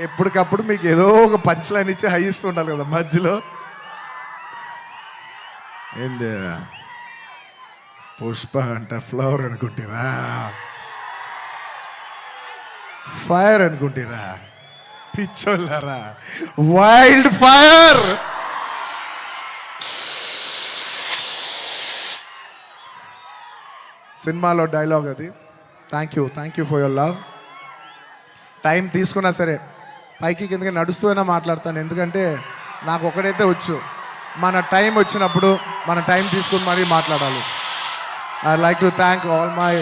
ఎప్పటికప్పుడు మీకు ఏదో ఒక పంచ్ లైన్ ఇచ్చి హై ఇస్తుండాలి కదా మధ్యలో. ఏంది పుష్ప అంట ఫ్లవర్ అనుకుంటారా, ఫైర్ అనుకుంటారా, పిచ్చోళ్ళారా, వైల్డ్ ఫైర్. సినిమాలో డైలాగ్ అది. Thank you for your love. Time తీసుకున్నా సరే పైకి కిందకి నడుస్తూనే మాట్లాడతాను, ఎందుకంటే నాకు ఒకటైతే వచ్చు, మన టైం వచ్చినప్పుడు మన టైం తీసుకుని మరీ మాట్లాడాలి. I like to thank all my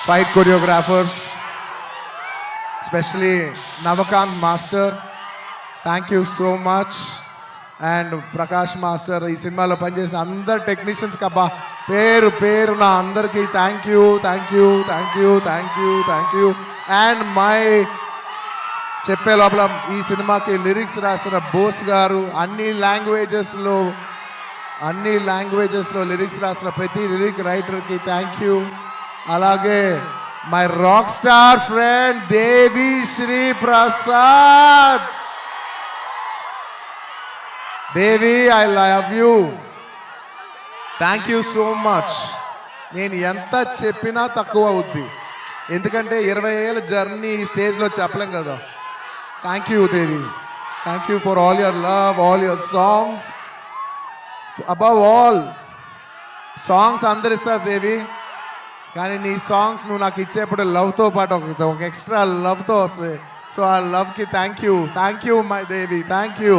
fight choreographers, especially Navakanth master, thank you so much. And Prakash master, ఈ సినిమాలో పనిచేసిన అందరు టెక్నీషియన్స్కి అబ్బా పేరు నా అందరికీ థ్యాంక్ యూ. అండ్ మై చెప్పే లోపల ఈ సినిమాకి లిరిక్స్ రాసిన బోస్ గారు, అన్ని లాంగ్వేజెస్లో లిరిక్స్ రాసిన ప్రతి లిరిక్ రైటర్కి థ్యాంక్ యూ. అలాగే my rock star friend Devi Sri Prasad. Devi, I love you, thank you so much. నేను ఎంత చెప్పినా తక్కువ అవుద్ది, ఎందుకంటే 20 ఏళ్ళ జర్నీ ఈ స్టేజ్లో చెప్పలేం కదా. Thank you Devi, thank you for all your love, all your songs. Above all songs అందరు ఇస్తారు దేవి, కానీ నీ సాంగ్స్ నువ్వు నాకు ఇచ్చేప్పుడు లవ్తో పాటు ఒక ఎక్స్ట్రా లవ్తో వస్తుంది. సో ఆ లవ్కి thank you my Devi, thank you.